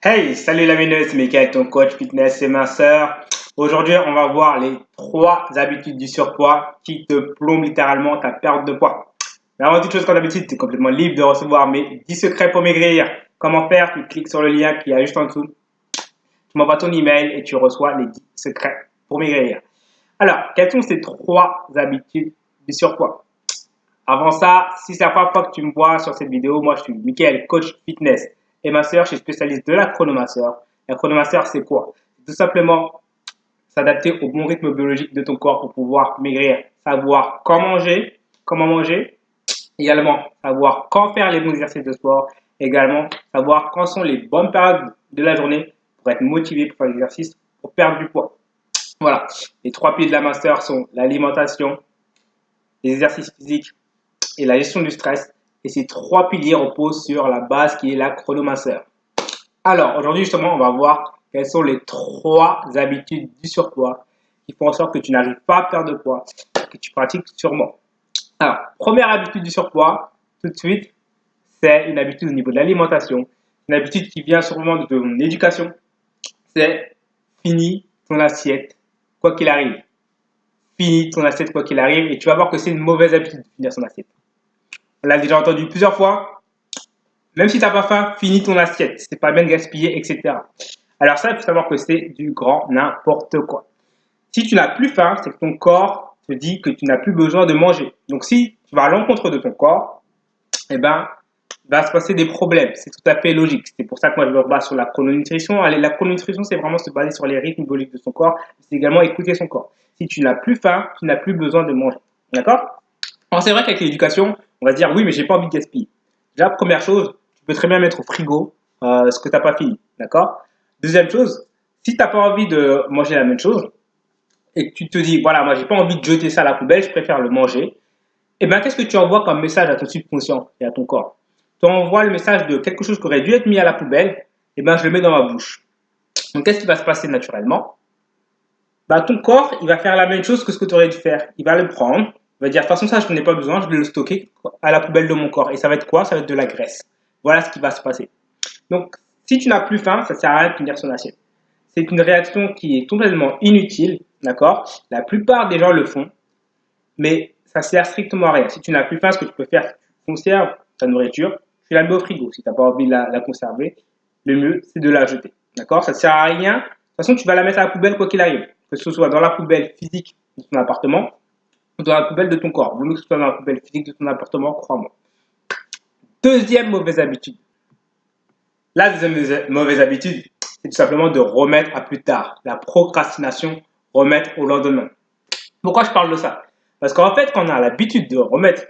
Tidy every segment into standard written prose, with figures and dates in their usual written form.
Hey, salut la mineuse, c'est Mickaël, ton coach fitness et minceur. Aujourd'hui, on va voir les 3 habitudes du surpoids qui te plombent littéralement ta perte de poids. Mais avant toute chose, comme d'habitude, tu es complètement libre de recevoir mes 10 secrets pour maigrir. Comment faire? Tu cliques sur le lien qui est juste en dessous. Tu m'envoies ton email et tu reçois les 10 secrets pour maigrir. Alors, quelles sont ces 3 habitudes du surpoids? Avant ça, si c'est la première fois que tu me vois sur cette vidéo, moi je suis Mickaël, coach fitness et masseur, je suis spécialiste de la chronomasseur. La chronomasseur, c'est quoi? C'est tout simplement s'adapter au bon rythme biologique de ton corps pour pouvoir maigrir. Savoir comment manger, également savoir quand faire les bons exercices de sport, également savoir quand sont les bonnes périodes de la journée pour être motivé pour faire l'exercice, pour perdre du poids. Voilà, les 3 piliers de la master sont l'alimentation, les exercices physiques et la gestion du stress. Et ces 3 piliers reposent sur la base qui est la chronomasseur. Alors, aujourd'hui, justement, on va voir quelles sont les 3 habitudes du surpoids qui font en sorte que tu n'arrives pas à perdre de poids et que tu pratiques sûrement. Alors, première habitude du surpoids, tout de suite, c'est une habitude au niveau de l'alimentation. Une habitude qui vient sûrement de ton éducation. C'est finis ton assiette, quoi qu'il arrive. Finis ton assiette, quoi qu'il arrive. Et tu vas voir que c'est une mauvaise habitude de finir son assiette. On l'a déjà entendu plusieurs fois. Même si tu n'as pas faim, finis ton assiette. C'est pas bien de gaspiller, etc. Alors ça, il faut savoir que c'est du grand n'importe quoi. Si tu n'as plus faim, c'est que ton corps te dit que tu n'as plus besoin de manger. Donc si tu vas à l'encontre de ton corps, eh ben, il va se passer des problèmes. C'est tout à fait logique. C'est pour ça que moi, je me base sur la chrononutrition. La chrononutrition, c'est vraiment se baser sur les rythmes biologiques de son corps. C'est également écouter son corps. Si tu n'as plus faim, tu n'as plus besoin de manger. D'accord? Alors c'est vrai qu'avec l'éducation, on va se dire oui, mais j'ai pas envie de gaspiller. Déjà, première chose, tu peux très bien mettre au frigo ce que tu n'as pas fini. D'accord? Deuxième chose, si tu n'as pas envie de manger la même chose et que tu te dis voilà, moi j'ai pas envie de jeter ça à la poubelle, je préfère le manger, et bien qu'est-ce que tu envoies comme message à ton subconscient et à ton corps? Tu envoies le message de quelque chose qui aurait dû être mis à la poubelle, et ben je le mets dans ma bouche. Donc qu'est-ce qui va se passer naturellement? Bah, ton corps, il va faire la même chose que ce que tu aurais dû faire. Il va le prendre, il va dire, de toute façon, ça, je n'en ai pas besoin, je vais le stocker à la poubelle de mon corps. Et ça va être quoi? Ça va être de la graisse. Voilà ce qui va se passer. Donc, si tu n'as plus faim, ça ne sert à rien de finir son assiette. C'est une réaction qui est complètement inutile, d'accord? La plupart des gens le font, mais ça sert strictement à rien. Si tu n'as plus faim, ce que tu peux faire, tu conserves ta nourriture, tu la mets au frigo. Si tu n'as pas envie de la conserver, le mieux, c'est de la jeter, d'accord? Ça ne sert à rien. De toute façon, tu vas la mettre à la poubelle quoi qu'il arrive. Que ce soit dans la poubelle physique de ton appartement ou dans la poubelle de ton corps. Vaut mieux que ce soit dans la poubelle physique de ton appartement, crois-moi. Deuxième mauvaise habitude. La deuxième mauvaise habitude, c'est tout simplement de remettre à plus tard. La procrastination, remettre au lendemain. Pourquoi je parle de ça? Parce qu'en fait, quand on a l'habitude de remettre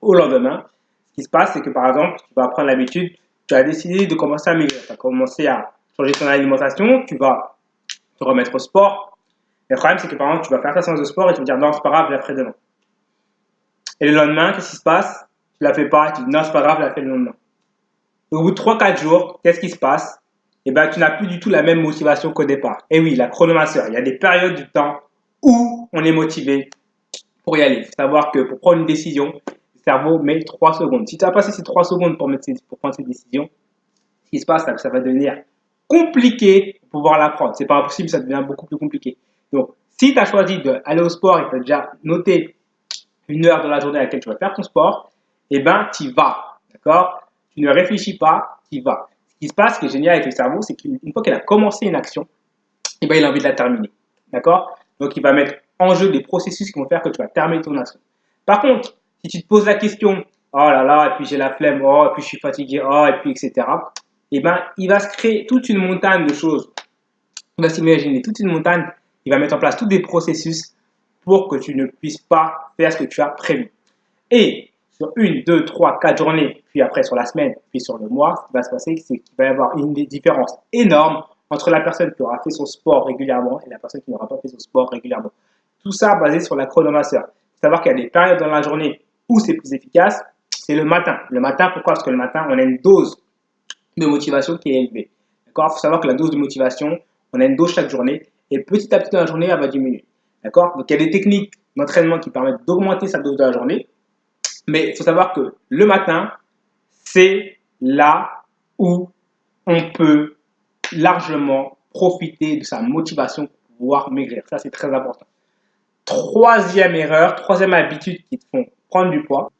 au lendemain, ce qui se passe, c'est que par exemple, tu vas prendre l'habitude, tu as décidé de commencer à maigrir, tu as commencé à changer ton alimentation, tu vas te remettre au sport. Le problème, c'est que par exemple, tu vas faire ta séance de sport et tu vas dire non, c'est pas grave, je la ferai demain. Et le lendemain, qu'est-ce qui se passe? Tu la fais pas, tu dis non, c'est pas grave, je la fais le lendemain. Et au bout de 3-4 jours, qu'est-ce qui se passe? Eh ben, tu n'as plus du tout la même motivation qu'au départ. Et oui, la chronomasseur, il y a des périodes du temps où on est motivé pour y aller. Il faut savoir que pour prendre une décision, le cerveau met 3 secondes. Si tu as passé ces 3 secondes pour prendre cette décision, ce qui se passe, c'est que ça va devenir compliqué pour pouvoir la prendre. C'est pas impossible, ça devient beaucoup plus compliqué. Donc, si tu as choisi d'aller au sport et que tu as déjà noté une heure dans la journée à laquelle tu vas faire ton sport, eh ben, tu y vas. D'accord? Tu ne réfléchis pas, tu y vas. Ce qui se passe, ce qui est génial avec le cerveau, c'est qu'une fois qu'il a commencé une action, eh ben, il a envie de la terminer. D'accord? Donc, il va mettre en jeu des processus qui vont faire que tu vas terminer ton action. Par contre, si tu te poses la question, oh là là, et puis j'ai la flemme, oh, et puis je suis fatigué, oh, et puis etc., eh ben, il va se créer toute une montagne de choses. Il va s'imaginer toute une montagne, il va mettre en place tous des processus pour que tu ne puisses pas faire ce que tu as prévu. Et sur 1, 2, 3, 4 journées, puis après sur la semaine, puis sur le mois, ce qui va se passer, c'est qu'il va y avoir une différence énorme entre la personne qui aura fait son sport régulièrement et la personne qui n'aura pas fait son sport régulièrement. Tout ça basé sur la chronomasseur. Il faut savoir qu'il y a des périodes dans la journée où c'est plus efficace, c'est le matin. Le matin, pourquoi? Parce que le matin, on a une dose de motivation qui est élevée. D'accord? Il faut savoir que la dose de motivation, on a une dose chaque journée et petit à petit dans la journée, elle va diminuer. D'accord? Donc, il y a des techniques d'entraînement qui permettent d'augmenter sa dose de la journée. Mais il faut savoir que le matin, c'est là où on peut largement profiter de sa motivation pour pouvoir maigrir. Ça, c'est très important. Troisième erreur, troisième habitude qui te font prendre du poids.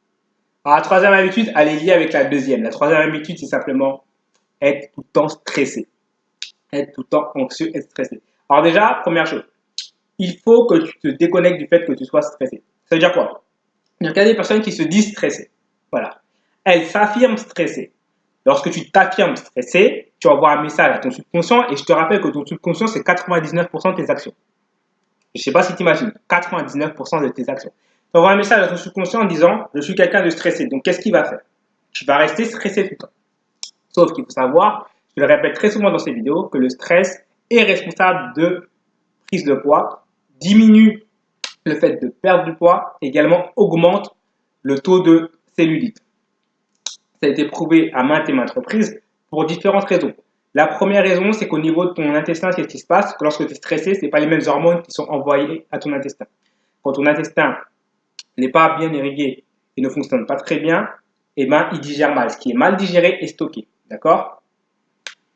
Alors, la troisième habitude, elle est liée avec la deuxième. La troisième habitude, c'est simplement être tout le temps stressé. Être tout le temps anxieux et stressé. Alors déjà, première chose, il faut que tu te déconnectes du fait que tu sois stressé. Ça veut dire quoi? Il y a des personnes qui se disent stressées. Voilà. Elles s'affirment stressées. Lorsque tu t'affirmes stressé, tu envoies un message à ton subconscient et je te rappelle que ton subconscient, c'est 99% de tes actions. Je ne sais pas si tu imagines, 99% de tes actions. Tu envoies un message à ton subconscient en disant « Je suis quelqu'un de stressé ». Donc, qu'est-ce qu'il va faire? Tu vas rester stressé tout le temps. Sauf qu'il faut savoir, je le répète très souvent dans ces vidéos, que le stress est responsable de prise de poids, diminue le fait de perdre du poids, également augmente le taux de cellulite. Ça a été prouvé à maintes et maintes reprises pour différentes raisons. La première raison, c'est qu'au niveau de ton intestin, qu'est-ce qui se passe? Que lorsque tu es stressé, ce n'est pas les mêmes hormones qui sont envoyées à ton intestin. Quand ton intestin n'est pas bien irrigué et ne fonctionne pas très bien, eh ben, il digère mal. Ce qui est mal digéré est stocké. D'accord?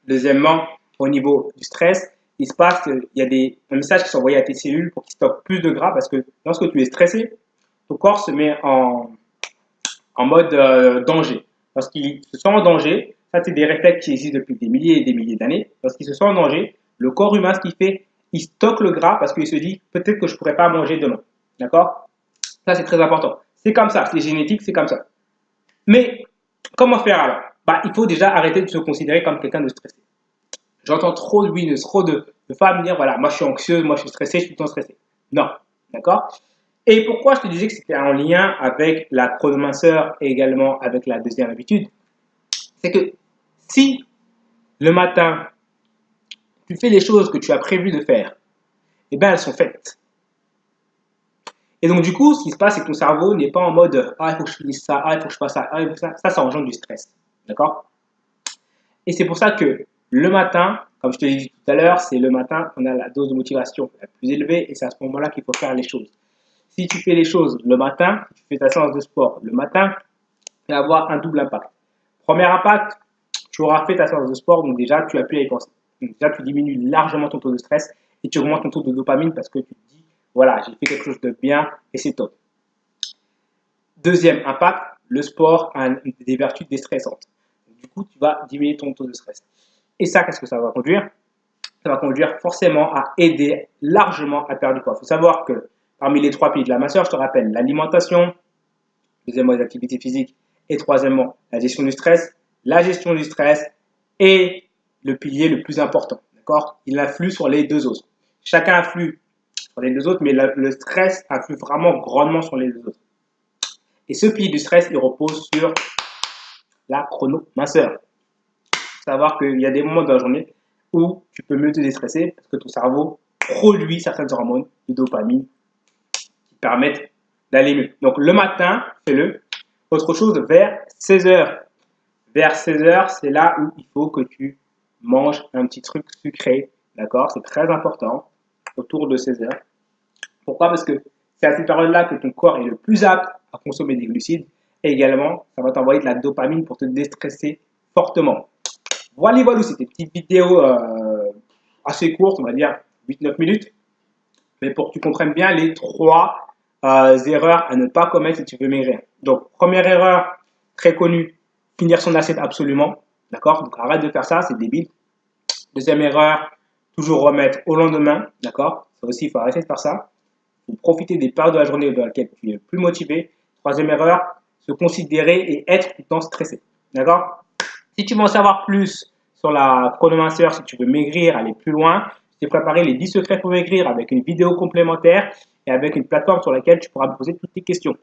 Deuxièmement, au niveau du stress, il se passe qu'il y a des messages qui sont envoyés à tes cellules pour qu'ils stockent plus de gras parce que lorsque tu es stressé, ton corps se met en mode danger. Lorsqu'il se sent en danger, ça c'est des réflexes qui existent depuis des milliers et des milliers d'années. Lorsqu'il se sent en danger, le corps humain, ce qu'il fait, il stocke le gras parce qu'il se dit peut-être que je ne pourrais pas manger demain. D'accord? Ça c'est très important. C'est comme ça, c'est génétique, c'est comme ça. Mais comment faire alors? Il faut déjà arrêter de se considérer comme quelqu'un de stressé. J'entends trop de femmes dire voilà, moi je suis anxieuse, moi je suis stressée, je suis tout le temps stressée. Non, d'accord? Et pourquoi je te disais que c'était en lien avec la chronominceur et également avec la deuxième habitude? C'est que si le matin, tu fais les choses que tu as prévu de faire, eh bien elles sont faites. Et donc du coup, ce qui se passe, c'est que ton cerveau n'est pas en mode ah, il faut que je finisse ça, ah, il faut que je fasse ça, ah, il faut que ça engendre du stress. D'accord? Et c'est pour ça que le matin, comme je te l'ai dit tout à l'heure, c'est le matin qu'on a la dose de motivation la plus élevée et c'est à ce moment-là qu'il faut faire les choses. Si tu fais les choses le matin, si tu fais ta séance de sport le matin, tu vas avoir un double impact. Premier impact, tu auras fait ta séance de sport, donc déjà tu as pu y penser. Donc déjà tu diminues largement ton taux de stress et tu augmentes ton taux de dopamine parce que tu te dis, voilà, j'ai fait quelque chose de bien et c'est top. Deuxième impact, le sport a des vertus déstressantes. Du coup, tu vas diminuer ton taux de stress. Et ça, qu'est-ce que ça va conduire? Ça va conduire forcément à aider largement à perdre du poids. Il faut savoir que parmi les trois piliers de la masseur, je te rappelle l'alimentation, deuxièmement les activités physiques et troisièmement la gestion du stress. La gestion du stress est le pilier le plus important. D'accord? Il influe sur les deux autres. Chacun influe sur les deux autres, mais le stress influe vraiment grandement sur les deux autres. Et ce pilier du stress, il repose sur la chronominceur. Savoir qu'il y a des moments de la journée où tu peux mieux te déstresser parce que ton cerveau produit certaines hormones de dopamine qui permettent d'aller mieux. Donc le matin, fais-le. Autre chose, vers 16 heures. Vers 16 heures, c'est là où il faut que tu manges un petit truc sucré. D'accord? C'est très important. Autour de 16 heures. Pourquoi? Parce que c'est à cette période-là que ton corps est le plus apte à consommer des glucides. Et également, ça va t'envoyer de la dopamine pour te déstresser fortement. Voilà, c'était une petite vidéo assez courte, on va dire 8-9 minutes. Mais pour que tu comprennes bien les trois erreurs à ne pas commettre si tu veux maigrir. Donc, première erreur, très connue, finir son assiette absolument. D'accord? Donc, arrête de faire ça, c'est débile. Deuxième erreur, toujours remettre au lendemain. D'accord? Ça aussi, il faut arrêter de faire ça. Il faut profiter des périodes de la journée dans lesquelles tu es plus motivé. Troisième erreur, se considérer et être tout le temps stressé. D'accord? Si tu veux en savoir plus sur la chronominceur, si tu veux maigrir, aller plus loin, je t'ai préparé les 10 secrets pour maigrir avec une vidéo complémentaire et avec une plateforme sur laquelle tu pourras me poser toutes tes questions.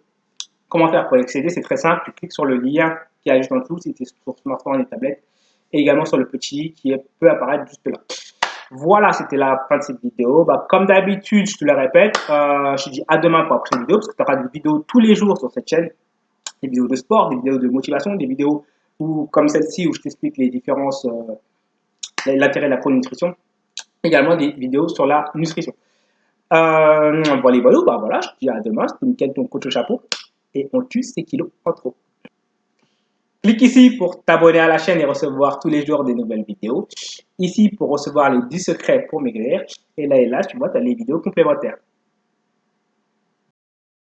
Comment faire pour y accéder? C'est très simple. Tu cliques sur le lien qui est juste en dessous si tu es sur smartphone et tablette et également sur le petit qui peut apparaître juste là. Voilà, c'était la fin de cette vidéo. Comme d'habitude, je te le répète, je te dis à demain pour la prochaine vidéo parce que tu auras des vidéos tous les jours sur cette chaîne. Des vidéos de sport, des vidéos de motivation, des vidéos comme celle-ci où je t'explique les différences, l'intérêt de la chrononutrition. Également des vidéos sur la nutrition. Voilà, je te dis à demain. C'était Mickaël, ton coach au chapeau. Et on tue ses kilos en trop. Clique ici pour t'abonner à la chaîne et recevoir tous les jours des nouvelles vidéos. Ici pour recevoir les 10 secrets pour maigrir. Et là, tu vois, tu as les vidéos complémentaires.